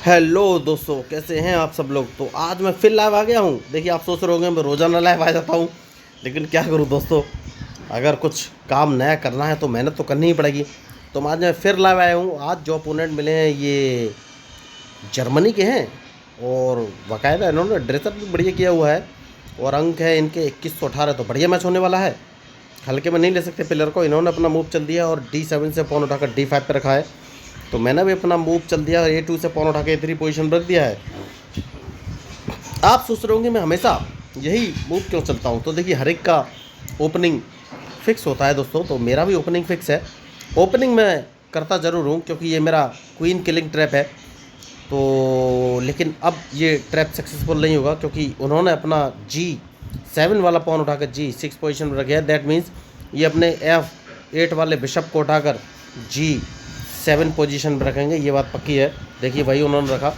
Hello दोस्तों, कैसे हैं आप सब लोग। तो आज मैं फिर लाइव आ गया हूँ। देखिए, आप सोच रहे होंगे मैं रोज़ाना लाइव आ जाता हूँ, लेकिन क्या करूँ दोस्तों, अगर कुछ काम नया करना है तो मेहनत तो करनी ही पड़ेगी। तो आज मैं फिर लाइव आया हूँ। आज जो अपोनेंट मिले हैं ये जर्मनी के हैं और बाकायदा इन्होंने ड्रेसअप भी बढ़िया किया हुआ है और अंक है इनके 2118। तो बढ़िया मैच होने वाला है। हल्के में नहीं ले सकते प्लेयर को। इन्होंने अपना मूव चल दिया और D7 से पॉन उठाकर D5 पे रखा है। तो मैंने भी अपना मूव चल दिया और A2 से पॉन उठा के A3 पोजीशन रख दिया है। आप सोच रहे होंगे मैं हमेशा यही मूव क्यों चलता हूँ। तो देखिए, हर एक का ओपनिंग फिक्स होता है दोस्तों। तो मेरा भी ओपनिंग फिक्स है। ओपनिंग मैं करता ज़रूर हूँ क्योंकि ये मेरा क्वीन किलिंग ट्रैप है। तो लेकिन अब ये ट्रैप सक्सेसफुल नहीं होगा क्योंकि उन्होंने अपना G7 वाला पॉन उठाकर G6 पोजीशन में रखे है। दैट मीन्स ये अपने F8 वाले बिशप को उठाकर G7 पोजीशन में रखेंगे। ये बात पक्की है। देखिए वही उन्होंने रखा।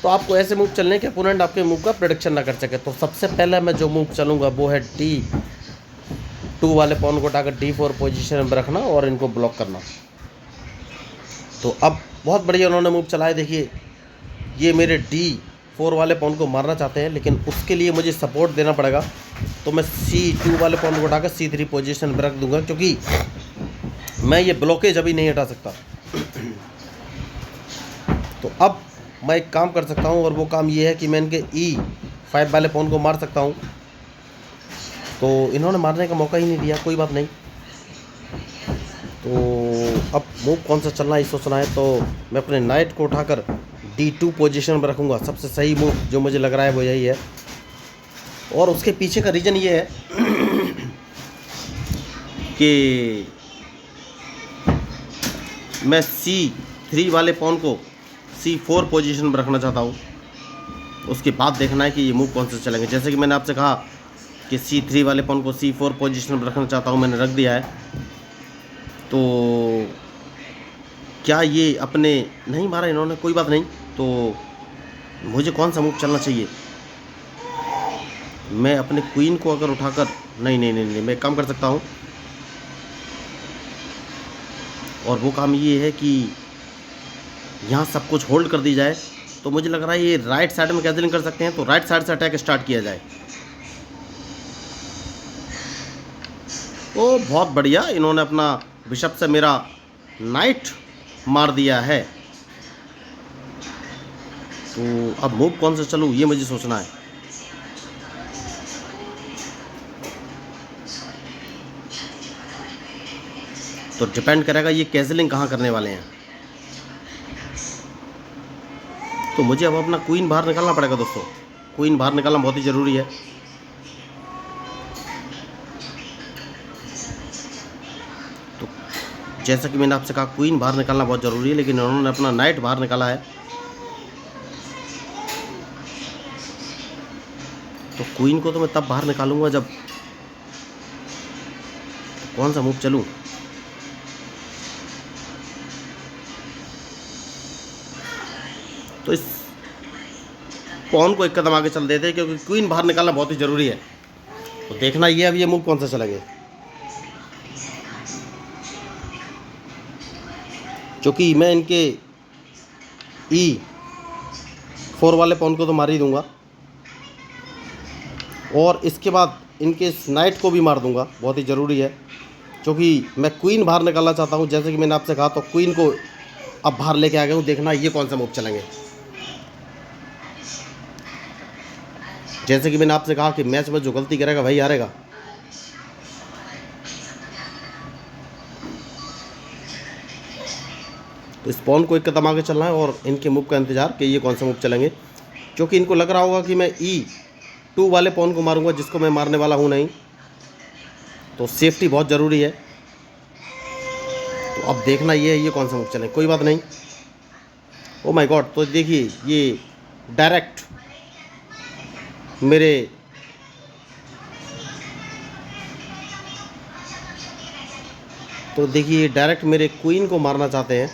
तो आपको ऐसे मूव चलने के अपोनेंट आपके मूव का प्रेडिक्शन ना कर सके। तो सबसे पहले मैं जो मूव चलूँगा वो है D2 वाले पॉन को उठाकर D4 पोजीशन में रखना और इनको ब्लॉक करना। तो अब बहुत बढ़िया उन्होंने मूव चलाया। देखिए, ये मेरे D4 वाले पॉन को मारना चाहते हैं, लेकिन उसके लिए मुझे सपोर्ट देना पड़ेगा। तो मैं C2 वाले पॉन को उठाकर C3 पोजीशन में रख दूंगा क्योंकि मैं ये ब्लॉकेज अभी नहीं हटा सकता। तो अब मैं एक काम कर सकता हूँ और वो काम ये है कि मैं इनके E5 वाले पॉन को मार सकता हूँ। तो इन्होंने मारने का मौका ही नहीं दिया। कोई बात नहीं। तो अब मूव कौन सा चलना है सोचना है। तो मैं अपने नाइट को उठाकर D2 पोजीशन में रखूँगा। सबसे सही मूव जो मुझे लग रहा है वो यही है। और उसके पीछे का रीज़न ये है कि मैं C3 वाले पॉन को C4 पोजीशन में रखना चाहता हूँ। उसके बाद देखना है कि ये मूव कौन से चलेंगे। जैसे कि मैंने आपसे कहा कि C3 वाले पॉन को C4 पोजीशन में रखना चाहता हूँ, मैंने रख दिया है। तो क्या ये अपने नहीं मारा इन्होंने, कोई बात नहीं। तो मुझे कौन सा मूव चलना चाहिए। मैं अपने क्वीन को अगर उठाकर नहीं, मैं काम कर सकता हूँ। और वो काम ये है कि यहाँ सब कुछ होल्ड कर दी जाए। तो मुझे लग रहा है ये राइट साइड में कैंसिलिंग कर सकते हैं। तो राइट साइड से अटैक स्टार्ट किया जाए। तो बहुत बढ़िया, इन्होंने अपना बिशप से मेरा नाइट मार दिया है। तो अब मूव कौन सा चलूँ ये मुझे सोचना है। तो डिपेंड करेगा ये कैंसिलिंग कहाँ करने वाले हैं। तो मुझे अब अपना क्वीन बाहर निकालना पड़ेगा दोस्तों। क्वीन बाहर निकालना बहुत ही ज़रूरी है। तो जैसा कि मैंने आपसे कहा क्वीन बाहर निकालना बहुत ज़रूरी है, लेकिन उन्होंने अपना नाइट बाहर निकाला है। तो क्वीन को तो मैं तब बाहर निकालूंगा जब कौन सा मूव चलूं। तो इस पॉन को एक कदम आगे चल देते हैं क्योंकि क्वीन बाहर निकालना बहुत ही ज़रूरी है। तो देखना ये अब ये मूव कौन सा चलेंगे। क्योंकि मैं इनके E4 वाले पॉन को तो मार ही दूंगा और इसके बाद इनके इस नाइट को भी मार दूंगा। बहुत ही ज़रूरी है क्योंकि मैं क्वीन बाहर निकालना चाहता हूं। जैसे कि मैंने आपसे कहा, तो क्वीन को अब बाहर लेके आ गया हूं। देखना ये कौन सा मूव चलेंगे। जैसे कि मैंने आपसे कहा कि मैच में जो गलती करेगा वही हारेगा। तो इस पॉन को एक कदम आगे चलना है और इनके मूव का इंतजार कि ये कौन सा मूव चलेंगे। क्योंकि इनको लग रहा होगा कि मैं E2 वाले पॉन को मारूंगा जिसको मैं मारने वाला हूं नहीं। तो सेफ्टी बहुत ज़रूरी है। तो अब देखना ये है ये कौन सा मूव चलेंगे। कोई बात नहीं। Oh my God. तो देखिए ये डायरेक्ट मेरे डायरेक्ट मेरे क्वीन को मारना चाहते हैं।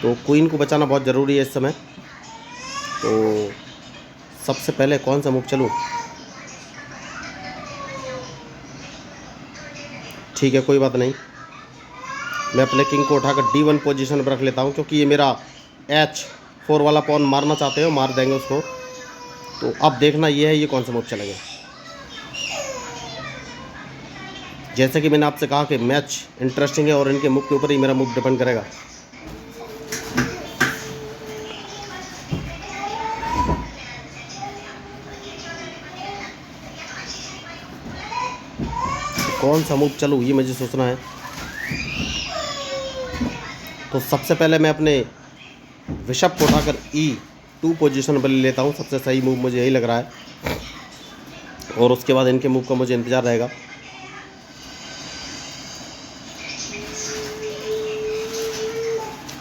तो क्वीन को बचाना बहुत ज़रूरी है इस समय। तो सबसे पहले कौन सा मूव चलूं। ठीक है, कोई बात नहीं। मैं अपने किंग को उठाकर D1 पोजीशन पर रख लेता हूं क्योंकि ये मेरा 4 वाला पॉन मारना चाहते हो मार देंगे उसको। तो अब देखना ये है ये कौन सा मूव चलेंगे। जैसे कि मैंने आपसे कहा कि मैच इंटरेस्टिंग है और इनके मूव के ऊपर ही मेरा मूव डिपेंड करेगा। कौन सा मूव चलूँ ये मुझे सोचना है। तो सबसे पहले मैं अपने बिशप को उठाकर E2 पोजीशन पर ले लेता हूँ। सबसे सही मूव मुझे यही लग रहा है और उसके बाद इनके मूव का मुझे इंतज़ार रहेगा।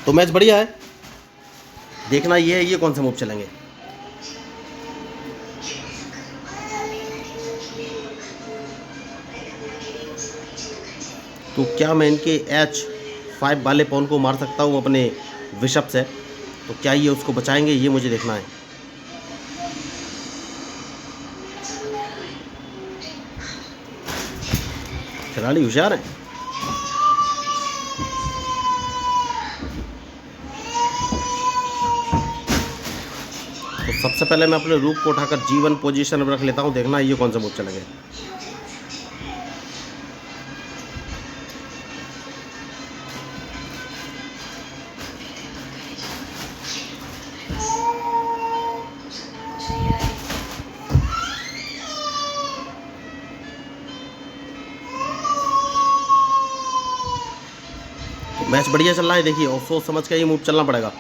तो मैच बढ़िया है, देखना ये है ये कौन सा मूव चलेंगे। तो क्या मैं इनके H5 वाले पॉन को मार सकता हूँ अपने बिशप से? तो क्या ये उसको बचाएंगे ये मुझे देखना है। खिलाड़ी होशियार है। तो सबसे पहले मैं अपने रूक को उठाकर G1 पोजीशन में रख लेता हूँ। देखना ये कौन सा मूव चलेंगे। तो मैच बढ़िया चल रहा है देखिए, और सोच समझ के ये मूव चलना पड़ेगा।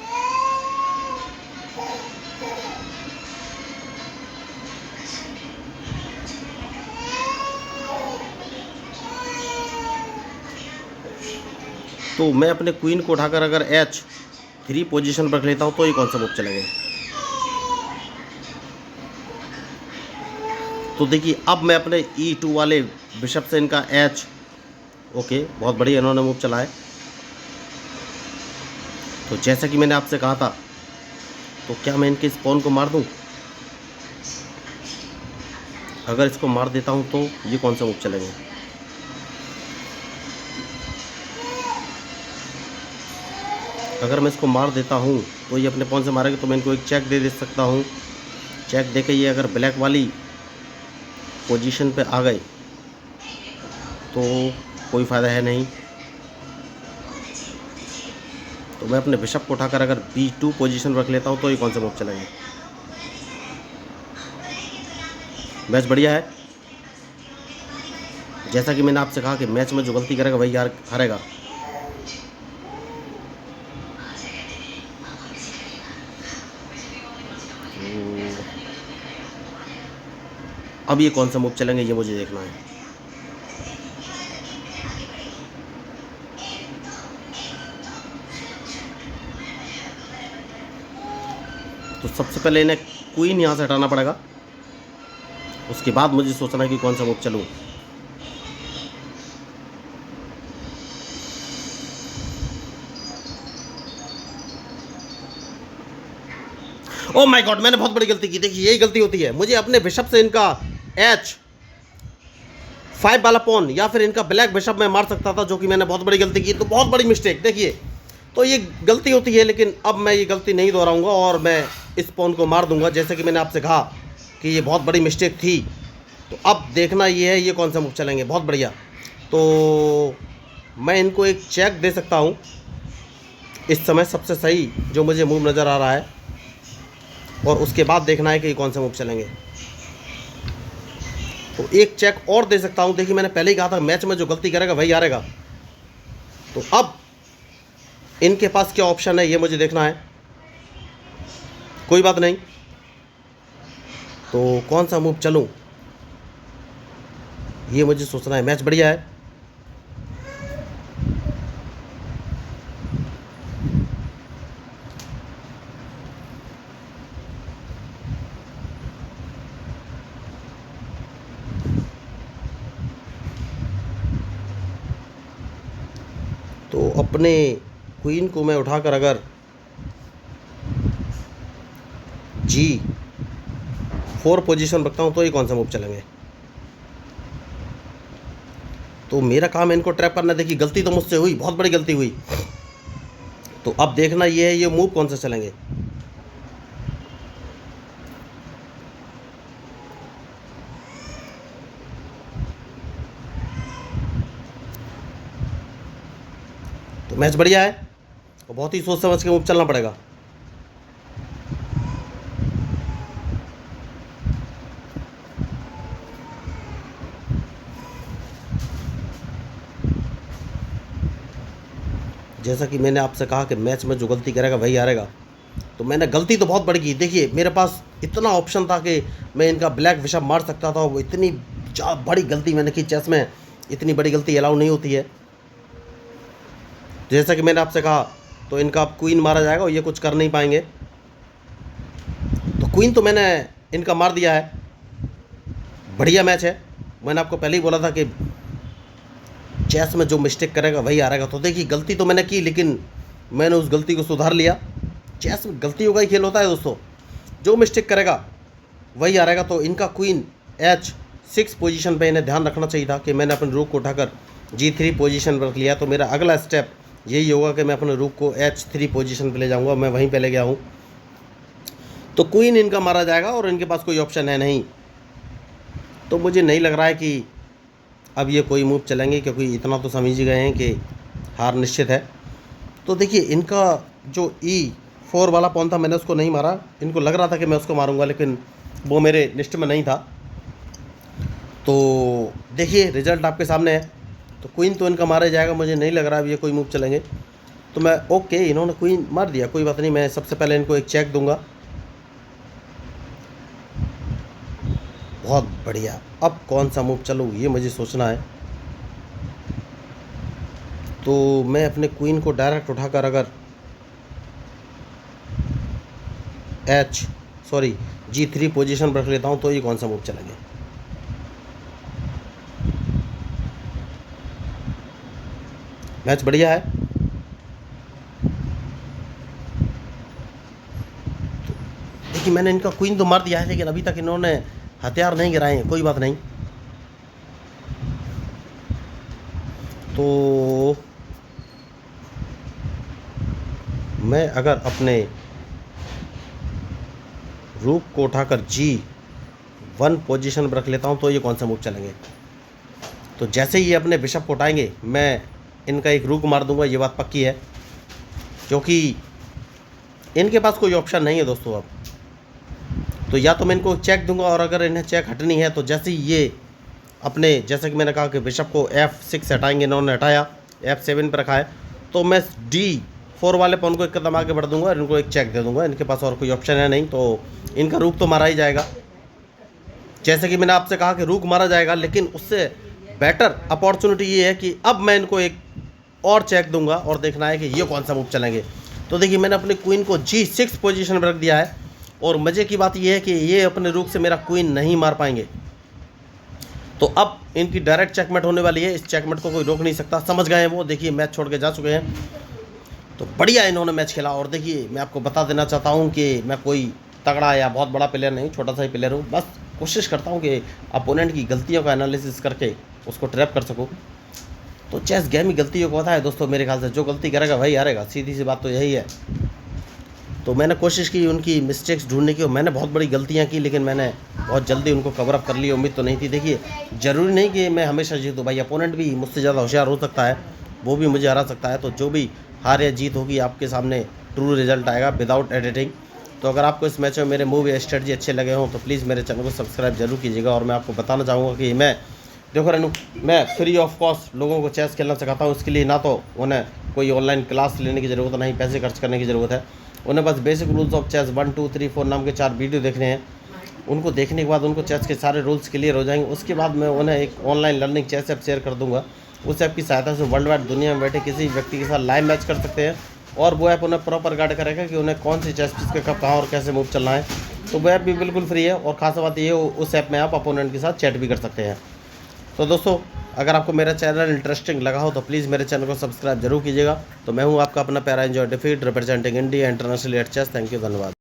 तो मैं अपने क्वीन को उठाकर अगर H3 पोजीशन पर रख लेता हूँ तो ये कौन सा मूव चलेंगे। तो देखिए अब मैं अपने E2 वाले बिशप से इनका ओके बहुत बढ़िया इन्होंने मूव चला है। तो जैसा कि मैंने आपसे कहा था, तो क्या मैं इनके इस पॉन को मार दूं? अगर इसको मार देता हूं तो ये कौन सा मूव चलेंगे। अगर मैं इसको मार देता हूं तो ये अपने पॉन से मारेंगे, तो मैं इनको एक चेक दे सकता हूं। चेक देके ये अगर ब्लैक वाली पोजीशन पे आ गए तो कोई फ़ायदा है नहीं। तो मैं अपने बिशप को उठाकर अगर B2 पोजीशन रख लेता हूँ तो ये कौन सा मूव चलेंगे। मैच बढ़िया है, जैसा कि मैंने आपसे कहा कि मैच में जो गलती करेगा वही हारेगा। अब ये कौन सा मूव चलेंगे ये मुझे देखना है। तो सबसे पहले इन्हें क्वीन यहाँ से हटाना पड़ेगा, उसके बाद मुझे सोचना है कि कौन सा मूव चलूँ। ओह माय गॉड, मैंने बहुत बड़ी गलती की। देखिए यही गलती होती है, मुझे अपने बिशप से इनका H5 वाला पॉन या फिर इनका ब्लैक बिशप में मार सकता था, जो कि मैंने बहुत बड़ी गलती की। तो बहुत बड़ी मिस्टेक देखिए, तो ये गलती होती है, लेकिन अब मैं ये गलती नहीं दोहराऊंगा और मैं इस पॉन को मार दूंगा, जैसे कि मैंने आपसे कहा कि ये बहुत बड़ी मिस्टेक थी। तो अब देखना ये है ये कौन सा मूव चलेंगे। बहुत बढ़िया, तो मैं इनको एक चेक दे सकता हूँ इस समय, सबसे सही जो मुझे मूव नज़र आ रहा है, और उसके बाद देखना है कि ये कौन सा मूव चलेंगे। तो एक चेक और दे सकता हूँ। देखिए मैंने पहले ही कहा था मैच में जो गलती करेगा वही हारेगा। तो अब इनके पास क्या ऑप्शन है ये मुझे देखना है। कोई बात नहीं, तो कौन सा मूव चलूँ ये मुझे सोचना है। मैच बढ़िया है, तो अपने क्वीन को मैं उठाकर अगर G4 पोजीशन रखता हूँ तो ये कौन सा मूव चलेंगे। तो मेरा काम है इनको ट्रैप करना। देखिए गलती तो मुझसे हुई, बहुत बड़ी गलती हुई। तो अब देखना ये है ये मूव कौन सा चलेंगे। तो मैच बढ़िया है और बहुत ही सोच समझ के मूव चलना पड़ेगा। जैसा कि मैंने आपसे कहा कि मैच में जो गलती करेगा वही हारेगा, तो मैंने गलती तो बहुत बड़ी की। देखिए मेरे पास इतना ऑप्शन था कि मैं इनका ब्लैक बिशप मार सकता था, वो इतनी बड़ी गलती मैंने की। चेस में इतनी बड़ी गलती अलाउ नहीं होती है। जैसा कि मैंने आपसे कहा, तो इनका क्वीन मारा जाएगा और ये कुछ कर नहीं पाएंगे। तो क्वीन तो मैंने इनका मार दिया है। बढ़िया मैच है। मैंने आपको पहले ही बोला था कि चेस में जो मिस्टेक करेगा वही हारेगा। तो देखिए गलती तो मैंने की, लेकिन मैंने उस गलती को सुधार लिया। चेस में गलतियों का ही खेल होता है दोस्तों, जो मिस्टेक करेगा वही हारेगा। तो इनका क्वीन H6 पोजीशन पे इन्हें ध्यान रखना चाहिए था कि मैंने अपने रूक को उठाकर G3 पोजीशन पर रख लिया। तो मेरा अगला स्टेप यही होगा कि मैं अपने रूक को H3 पोजीशन पे ले जाऊंगा। मैं वहीं पे ले गया हूँ, तो क्वीन इनका मारा जाएगा और इनके पास कोई ऑप्शन है नहीं। तो मुझे नहीं लग रहा है कि अब ये कोई मूव चलेंगे, क्योंकि इतना तो समझ ही गए हैं कि हार निश्चित है। तो देखिए इनका जो E4 वाला पॉन था, मैंने उसको नहीं मारा। इनको लग रहा था कि मैं उसको मारूंगा, लेकिन वो मेरे लिस्ट में नहीं था। तो देखिए रिजल्ट आपके सामने है। तो क्वीन तो इनका मारा जाएगा, मुझे नहीं लग रहा अब ये कोई मूव चलेंगे। तो मैं ओके, इन्होंने क्वीन मार दिया, कोई बात नहीं। मैं सबसे पहले इनको एक चेक दूंगा। बहुत बढ़िया। अब कौन सा मूव चलूँ ये मुझे सोचना है। तो मैं अपने क्वीन को डायरेक्ट उठाकर अगर G3 पोजीशन पर रख लेता हूँ, तो ये कौन सा मूव चलेंगे। मैच बढ़िया है। देखिए मैंने इनका क्वीन तो मार दिया है, लेकिन अभी तक इन्होंने हथियार नहीं गिराए हैं। कोई बात नहीं। तो मैं अगर अपने रूक को उठाकर G1 पोजीशन पर रख लेता हूं, तो ये कौन सा मूव चलेंगे। तो जैसे ही ये अपने बिशप को उठाएंगे, मैं इनका एक रूक मार दूंगा। ये बात पक्की है, क्योंकि इनके पास कोई ऑप्शन नहीं है दोस्तों अब। तो या तो मैं इनको चेक दूंगा, और अगर इन्हें चेक हटनी है तो जैसे ही ये अपने, जैसे कि मैंने कहा कि बिशप को F6 हटाएंगे, इन्होंने हटाया, F7 पर रखा है, तो मैं D4 वाले पॉन को एक कदम आगे बढ़ दूंगा और इनको एक चेक दे दूंगा। इनके पास और कोई ऑप्शन है नहीं, तो इनका रूक तो मारा ही जाएगा। जैसे कि मैंने आपसे कहा कि रूक मारा जाएगा, लेकिन उससे बेटर अपॉर्चुनिटी ये है कि अब मैं इनको एक और चेक दूंगा और देखना है कि ये कौन सा मूव चलेंगे। तो देखिए मैंने अपने क्वीन को G6 पोजीशन पर रख दिया है, और मज़े की बात यह है कि ये अपने रूक से मेरा क्वीन नहीं मार पाएंगे। तो अब इनकी डायरेक्ट चेकमेट होने वाली है। इस चेकमेट को कोई रोक नहीं सकता। समझ गए हैं वो। देखिए मैच छोड़ के जा चुके हैं। तो बढ़िया इन्होंने मैच खेला। और देखिए मैं आपको बता देना चाहता हूँ कि मैं कोई तगड़ा या बहुत बड़ा प्लेयर नहीं, छोटा सा ही प्लेयर हूँ। बस कोशिश करता हूँ कि अपोनेंट की गलतियों का एनालिसिस करके उसको ट्रैप कर सकूँ। तो चेस गेम ही गलतियों को होता है दोस्तों। मेरे ख्याल से जो गलती करेगा वही हारेगा, सीधी सी बात तो यही है। तो मैंने कोशिश की उनकी मिस्टेक्स ढूंढने की, और मैंने बहुत बड़ी गलतियां की, लेकिन मैंने बहुत जल्दी उनको कवर अप कर ली। उम्मीद तो नहीं थी। देखिए ज़रूरी नहीं कि मैं हमेशा जीतूँ भाई, अपोनेंट भी मुझसे ज़्यादा होशियार हो सकता है, वो भी मुझे हरा सकता है। तो जो भी हार या जीत होगी, आपके सामने ट्रू रिजल्ट आएगा विदाउट एडिटिंग। तो अगर आपको इस मैच में मेरे मूव या स्ट्रेटजी अच्छे लगे हों, तो प्लीज़ मेरे चैनल को सब्सक्राइब जरूर कीजिएगा। और मैं आपको बताना चाहूँगा कि देखो रेनू, मैं फ्री ऑफ कॉस्ट लोगों को चेस खेलना सिखाता हूँ। इसके लिए ना तो उन्हें कोई ऑनलाइन क्लास लेने की ज़रूरत है, ना ही पैसे खर्च करने की ज़रूरत है। उन्हें बस बेसिक रूल्स ऑफ चेस 1 2 3 4 नाम के 4 वीडियो देखने हैं। उनको देखने के बाद उनको चेस के सारे रूल्स क्लियर हो जाएंगे। उसके बाद मैं उन्हें एक online learning chess app share कर दूंगा। उस ऐप की सहायता से वर्ल्ड वाइड दुनिया में बैठे किसी व्यक्ति के साथ लाइव मैच कर सकते हैं, और वो ऐप उन्हें प्रॉपर गाइड करेगा कि उन्हें कौन सी चेस पीस के कब कहाँ और कैसे मूव चलना है। तो वो ऐप भी बिल्कुल फ्री है, और खास बात ये उस ऐप में आप अपोनेंट के साथ चैट भी कर सकते हैं। तो दोस्तों अगर आपको मेरा चैनल इंटरेस्टिंग लगा हो, तो प्लीज़ मेरे चैनल को सब्सक्राइब जरूर कीजिएगा। तो मैं हूँ आपका अपना प्यारा एंजॉय डिफीट representing India international at chess. Thank you, धन्यवाद।